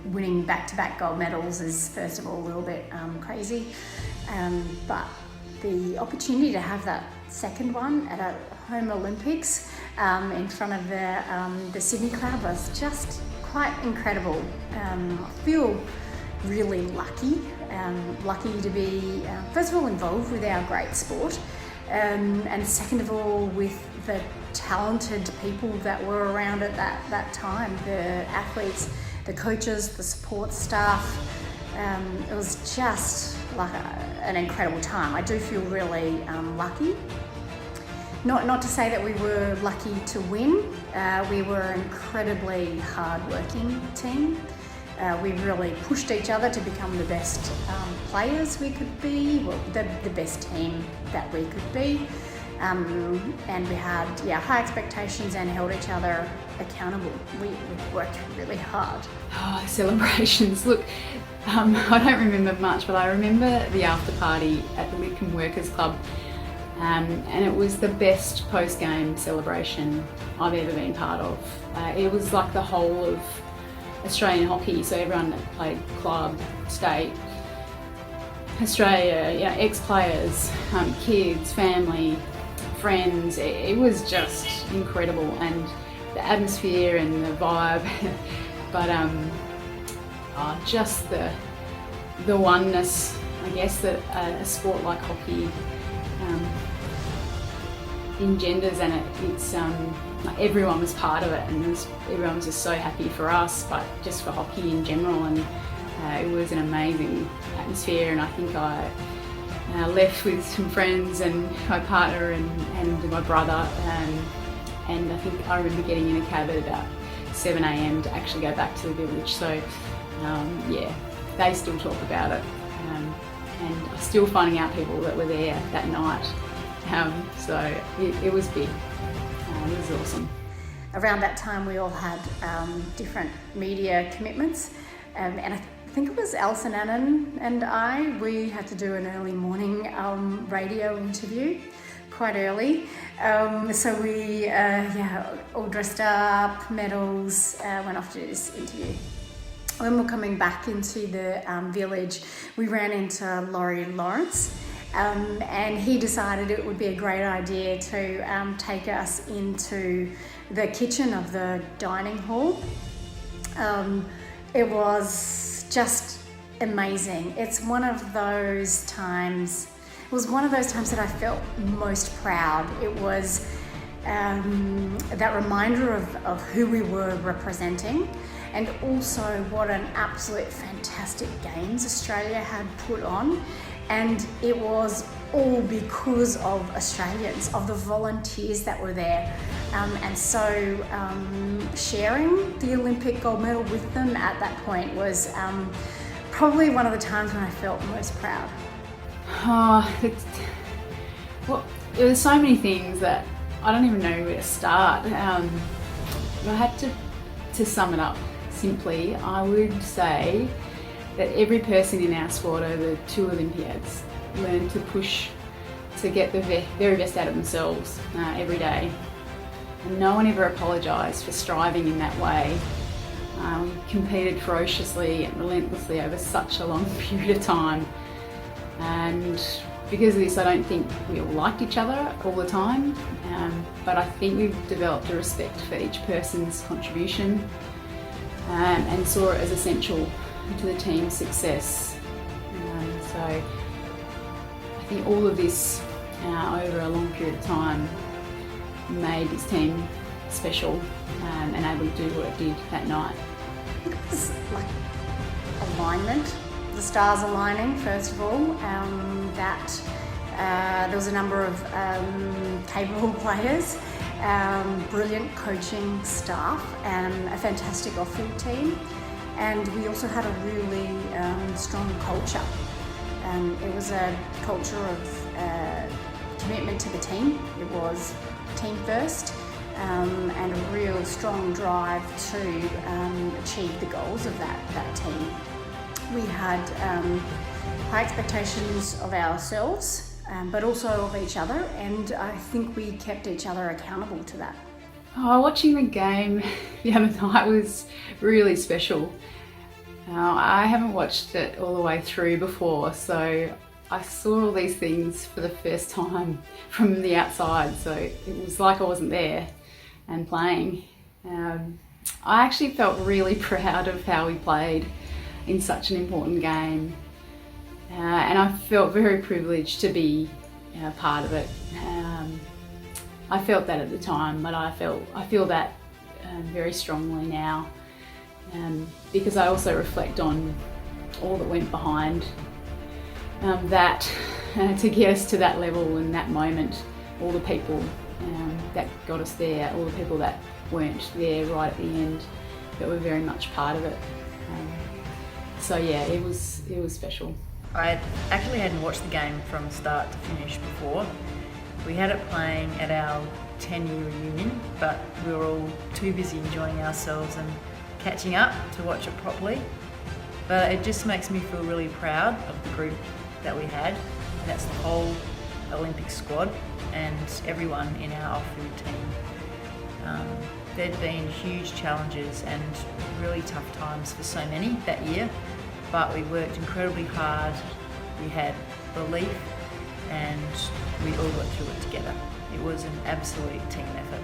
Winning back-to-back gold medals is, first of all, a little bit crazy, but the opportunity to have that second one at a home Olympics in front of the Sydney crowd was just quite incredible. I feel really lucky to be, first of all, involved with our great sport, and second of all, with the talented people that were around at that time, the athletes, the coaches, the support staff. It was just like an incredible time. I do feel really lucky. Not to say that we were lucky to win. We were an incredibly hard-working team. We really pushed each other to become the best players we could be, well, the best team that we could be. And we had high expectations and held each other accountable. We worked really hard. Oh, celebrations. Look, I don't remember much, but I remember the after party at the Lidcombe Workers Club, and it was the best post-game celebration I've ever been part of. It was like the whole of Australian hockey, so everyone that played club, state, Australia, ex-players, kids, family, friends. It was just incredible, and the atmosphere and the vibe, but just the oneness, I guess, that a sport like hockey engenders, and it's like everyone was part of it, and everyone was just so happy for us, but just for hockey in general, and it was an amazing atmosphere. And I think I left with some friends and my partner and my brother, and I think I remember getting in a cab at about 7 a.m. to actually go back to the village. So they still talk about it, and I'm still finding out people that were there that night. So it was big. It was awesome. Around that time, we all had different media commitments, and I think it was Alison Annan and we had to do an early morning radio interview quite early. So we all dressed up, medals, went off to do this interview. When we were coming back into the village, we ran into Laurie Lawrence, and he decided it would be a great idea to take us into the kitchen of the dining hall. It was just amazing. It was one of those times that I felt most proud. It was that reminder of who we were representing, and also what an absolute fantastic games Australia had put on. And it was all because of Australians, of the volunteers that were there. And so sharing the Olympic gold medal with them at that point was probably one of the times when I felt most proud. There's so many things that I don't even know where to start. If I had to sum it up simply, I would say that every person in our squad over 2 Olympiads learned to push to get the very best out of themselves every day. And no one ever apologised for striving in that way. We competed ferociously and relentlessly over such a long period of time. And because of this, I don't think we all liked each other all the time, but I think we've developed a respect for each person's contribution, and saw it as essential to the team's success. So I think all of this over a long period of time made this team special, and able to do what it did that night. It was like alignment, the stars aligning first of all, that there was a number of capable players, brilliant coaching staff, and a fantastic off-field team. And we also had a really strong culture. It was a culture of commitment to the team. It was team first, and a real strong drive to achieve the goals of that team. We had high expectations of ourselves, but also of each other, and I think we kept each other accountable to that. Watching the game the other night was really special. I haven't watched it all the way through before, so I saw all these things for the first time from the outside, so it was like I wasn't there and playing. I actually felt really proud of how we played in such an important game, and I felt very privileged to be part of it. I felt that at the time, but I feel that very strongly now, because I also reflect on all that went behind that to get us to that level and that moment, all the people that got us there, all the people that weren't there right at the end, that were very much part of it. So yeah, it was special. I actually hadn't watched the game from start to finish before. We had it playing at our 10-year reunion, but we were all too busy enjoying ourselves and catching up to watch it properly. But it just makes me feel really proud of the group that we had, and that's the whole Olympic squad and everyone in our off-field team. There'd been huge challenges and really tough times for so many that year, but we worked incredibly hard. We had belief and we all got through it together. It was an absolute team effort.